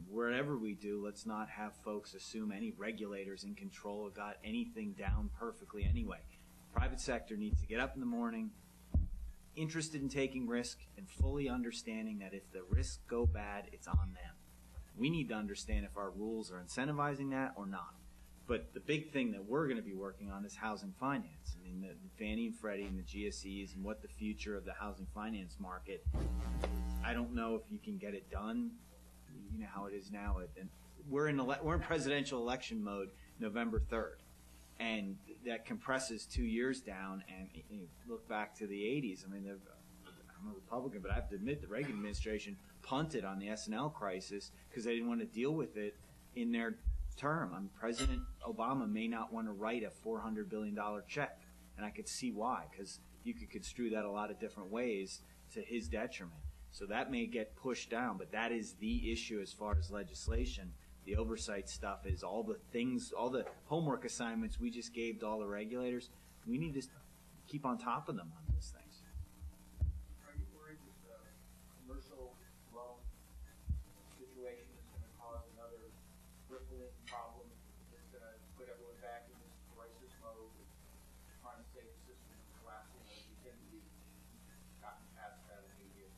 wherever we do, let's not have folks assume any regulators in control have got anything down perfectly anyway. Private sector needs to get up in the morning, interested in taking risk and fully understanding that if the risks go bad, it's on them. We need to understand if our rules are incentivizing that or not. But the big thing that we're going to be working on is housing finance. The Fannie and Freddie and the GSEs and what the future of the housing finance market. I don't know if you can get it done. You know how it is now. And we're in presidential election mode November 3rd. And that compresses 2 years down. And you look back to the 80s. I'm a Republican, but I have to admit the Reagan administration punted on the S&L crisis because they didn't want to deal with it in their term. President Obama may not want to write a $400 billion check, and I could see why, because you could construe that a lot of different ways to his detriment. So that may get pushed down, but that is the issue as far as legislation. The oversight stuff is all the things, all the homework assignments we just gave to all the regulators. We need to keep on top of them on those things. Are you worried that the commercial loan situation is going to cause another rippling problem that's going to put everyone back in this crisis mode, trying to save the system from collapsing, or do you think we've gotten past that immediate?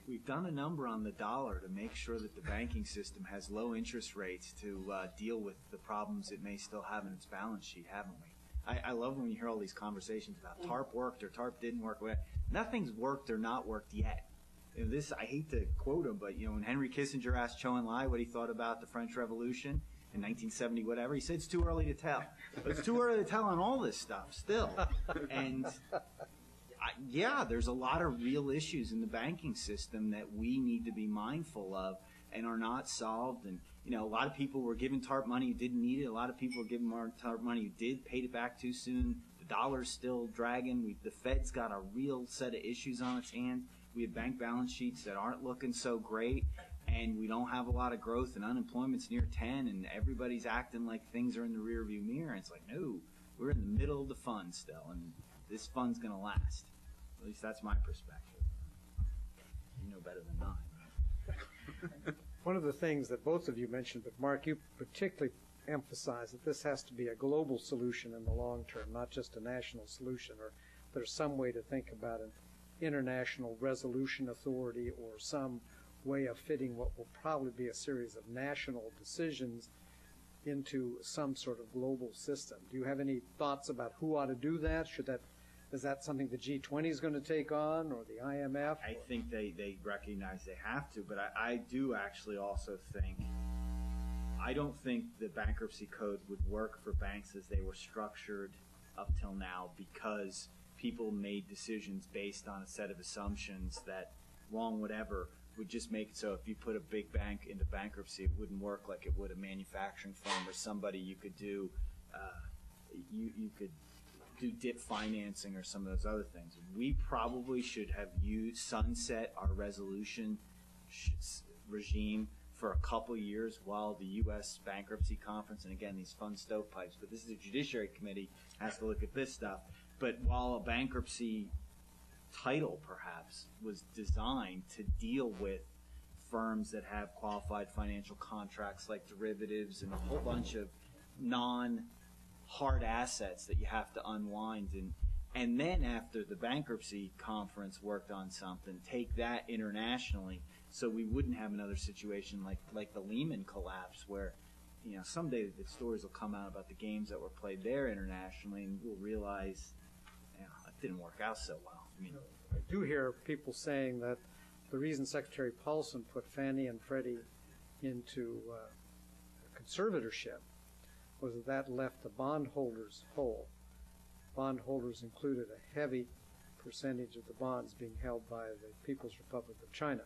We've done a number on the dollar to make sure that the banking system has low interest rates to deal with the problems it may still have in its balance sheet, haven't we? I love when you hear all these conversations about TARP worked or TARP didn't work. Nothing's worked or not worked yet. I hate to quote him, but when Henry Kissinger asked Zhou Enlai what he thought about the French Revolution in 1970, whatever, he said it's too early to tell. But it's too early to tell on all this stuff still. And yeah, there's a lot of real issues in the banking system that we need to be mindful of and are not solved. And a lot of people were given TARP money who didn't need it. A lot of people were given more TARP money who did, paid it back too soon. The dollar's still dragging. The Fed's got a real set of issues on its hands. We have bank balance sheets that aren't looking so great, and we don't have a lot of growth, and unemployment's near 10, and everybody's acting like things are in the rearview mirror. And it's like, no, we're in the middle of the fund still, and this fund's going to last. At least that's my perspective. You know better than I. One of the things that both of you mentioned, but Mark, you particularly emphasize that this has to be a global solution in the long term, not just a national solution, or there's some way to think about an international resolution authority or some way of fitting what will probably be a series of national decisions into some sort of global system. Do you have any thoughts about who ought to do that? Is that something the G20 is going to take on, or the IMF? I think they recognize they have to, but I do actually also think, I don't think the bankruptcy code would work for banks as they were structured up till now, because people made decisions based on a set of assumptions that, wrong whatever, would just make it so if you put a big bank into bankruptcy, it wouldn't work like it would a manufacturing firm or somebody you could do, you could do dip financing or some of those other things. We probably should have sunset our resolution regime for a couple years while the U.S. bankruptcy conference, and again, these fun stovepipes, but this is a Judiciary Committee, has to look at this stuff. But while a bankruptcy title, perhaps, was designed to deal with firms that have qualified financial contracts like derivatives and a whole bunch of non-hard assets that you have to unwind, and then after the bankruptcy conference worked on something, take that internationally so we wouldn't have another situation like the Lehman collapse where, someday the stories will come out about the games that were played there internationally, and we'll realize, it didn't work out so well. I do hear people saying that the reason Secretary Paulson put Fannie and Freddie into conservatorship was that left the bondholders whole. Bondholders included a heavy percentage of the bonds being held by the People's Republic of China,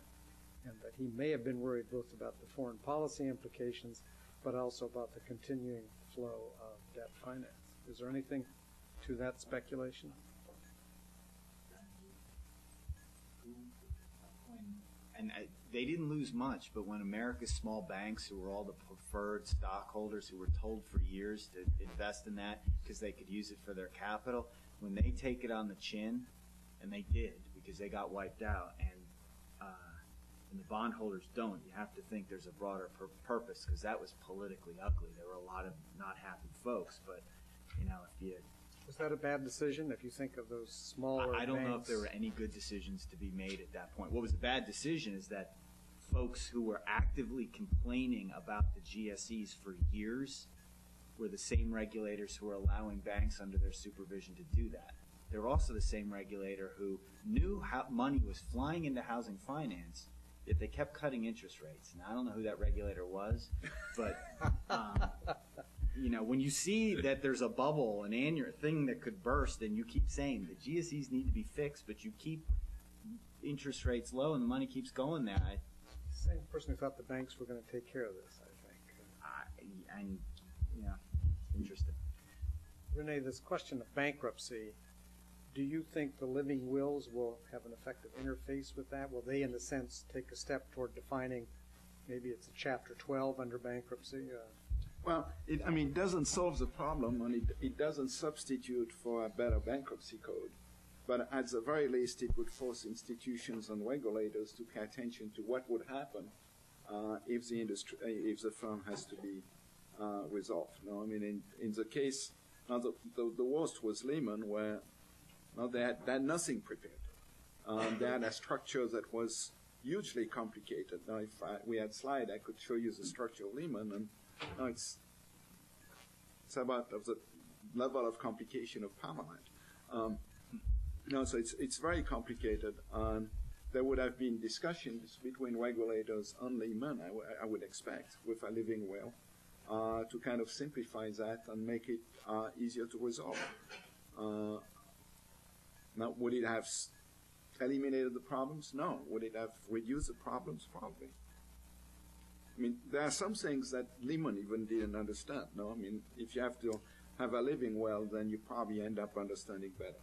and that he may have been worried both about the foreign policy implications but also about the continuing flow of debt finance. Is there anything to that speculation? And they didn't lose much, but when America's small banks, who were all the preferred stockholders who were told for years to invest in that because they could use it for their capital, when they take it on the chin, and they did because they got wiped out, and the bondholders don't, you have to think there's a broader purpose, because that was politically ugly. There were a lot of not happy folks, but if you... Was that a bad decision if you think of those smaller I don't banks? know if there were any good decisions to be made at that point. What was a bad decision is that folks who were actively complaining about the GSEs for years were the same regulators who were allowing banks under their supervision to do that. They were also the same regulator who knew how money was flying into housing finance, yet they kept cutting interest rates. Now, I don't know who that regulator was, but... when you see that there's a bubble, an annual thing that could burst, and you keep saying the GSEs need to be fixed, but you keep interest rates low and the money keeps going there. Same person who thought the banks were going to take care of this, I think. Interesting. Renee, this question of bankruptcy, do you think the living wills will have an effective interface with that? Will they, in a sense, take a step toward defining, maybe it's a Chapter 12 under bankruptcy? Well, it doesn't solve the problem, and it doesn't substitute for a better bankruptcy code. But at the very least, it would force institutions and regulators to pay attention to what would happen if the firm has to be resolved. In the case, the worst was Lehman, where they had nothing prepared. They had a structure that was hugely complicated. Now, if we had a slide, I could show you the structure of Lehman, and it's about of the level of complication of Parmalat. So it's very complicated, and there would have been discussions between regulators on Lehman, I would expect, with a living will, to kind of simplify that and make it easier to resolve. Now, would it have eliminated the problems? No. Would it have reduced the problems? Probably. There are some things that Lehman even didn't understand. No, if you have to have a living well, then you probably end up understanding better.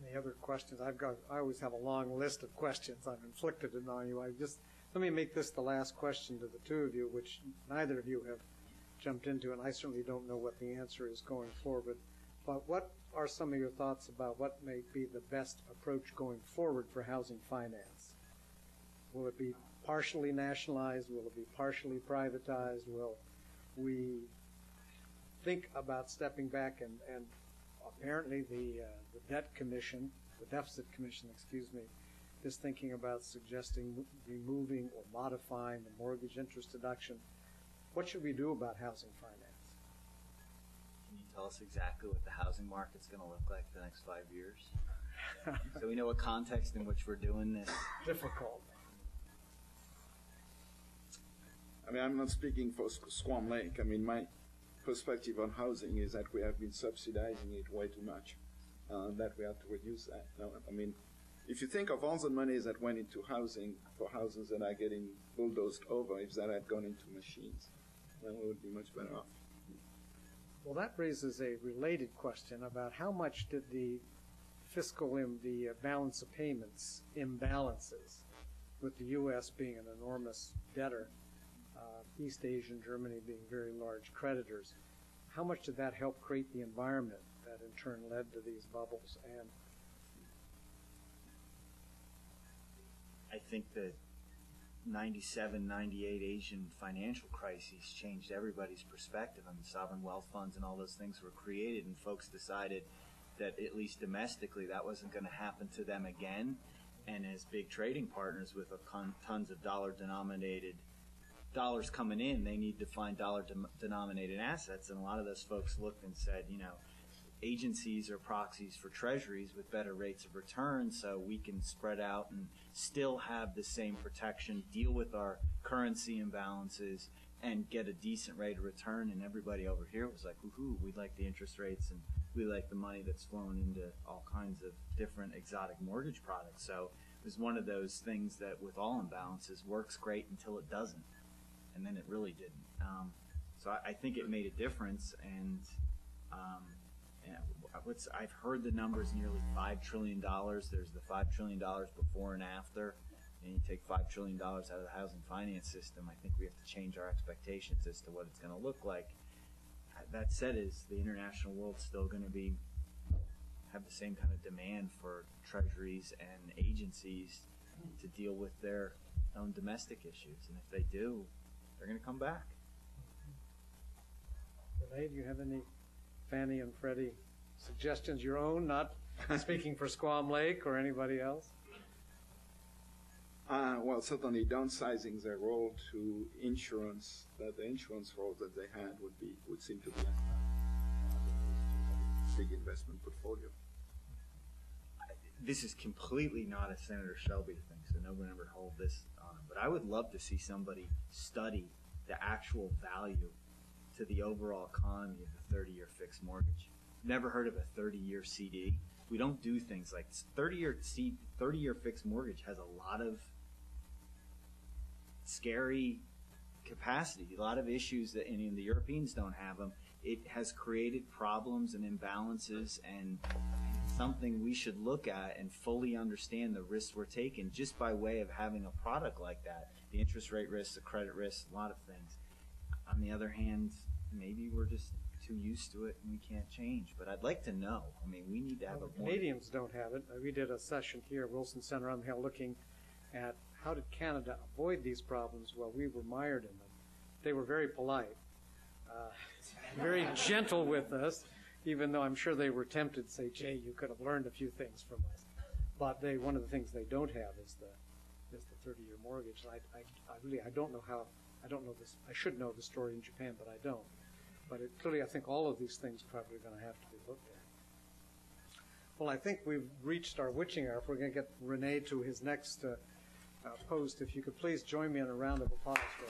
Any other questions? I always have a long list of questions. I've inflicted it on you. Let me make this the last question to the two of you, which neither of you have jumped into, and I certainly don't know what the answer is going forward. But what are some of your thoughts about what may be the best approach going forward for housing finance? Will it be partially nationalized? Will it be partially privatized? Will we think about stepping back and apparently the debt commission, the deficit commission, is thinking about suggesting removing or modifying the mortgage interest deduction. What should we do about housing finance? Can you tell us exactly what the housing market's going to look like the next 5 years? So we know what context in which we're doing this. Difficult. I mean, I'm not speaking for Squam Lake. I mean, my perspective on housing is that we have been subsidizing it way too much, that we have to reduce that. No, I mean, if you think of all the monies that went into housing for houses that are getting bulldozed over, if that had gone into machines, then we would be much better off. Well, that raises a related question about how much did the the balance of payments imbalances, with the U.S. being an enormous debtor, East Asia and Germany being very large creditors, how much did that help create the environment that in turn led to these bubbles? And I think the 97, 98 Asian financial crises changed everybody's perspective. I mean, sovereign wealth funds and all those things were created, and folks decided that, at least domestically, that wasn't going to happen to them again. And as big trading partners with tons of dollar-denominated dollars coming in, they need to find dollar-denominated assets. And a lot of those folks looked and said, you know, agencies are proxies for treasuries with better rates of return, so we can spread out and still have the same protection, deal with our currency imbalances, and get a decent rate of return. And everybody over here was like, woohoo, we like the interest rates and we like the money that's flowing into all kinds of different exotic mortgage products. So it was one of those things that, with all imbalances, works great until it doesn't. And then it really didn't. So I think it made a difference. And I've heard the numbers, nearly $5 trillion. There's the $5 trillion before and after. And you take $5 trillion out of the housing finance system, I think we have to change our expectations as to what it's going to look like. That said, is the international world still going to have the same kind of demand for treasuries and agencies to deal with their own domestic issues? And if they do, they're going to come back. Renee, do you have any Fannie and Freddie suggestions, your own, not speaking for Squam Lake or anybody else? Well, certainly downsizing their role to insurance, the insurance role that they had would seem to be a big investment portfolio. This is completely not a Senator Shelby thing, so no one ever hold this on him. But I would love to see somebody study the actual value to the overall economy of the 30-year fixed mortgage. Never heard of a 30-year CD. We don't do things like this. 30-year fixed mortgage has a lot of scary capacity, a lot of issues that any of the Europeans don't have them. It has created problems and imbalances, and something we should look at and fully understand the risks we're taking just by way of having a product like that. The interest rate risk, the credit risk, a lot of things. On the other hand, maybe we're just too used to it and we can't change. But I'd like to know. I mean, we need to have a more... Canadians don't have it. We did a session here at Wilson Center on the Hill looking at how did Canada avoid these problems while we were mired in them. They were very polite, very gentle with us, even though I'm sure they were tempted to say, Jay, you could have learned a few things from us. But one of the things they don't have is the 30-year mortgage. And I don't know how, I don't know this, I should know the story in Japan, but I don't. But clearly I think all of these things are probably going to have to be looked at. Well, I think we've reached our witching hour. If we're going to get Renee to his next post, if you could please join me in a round of applause for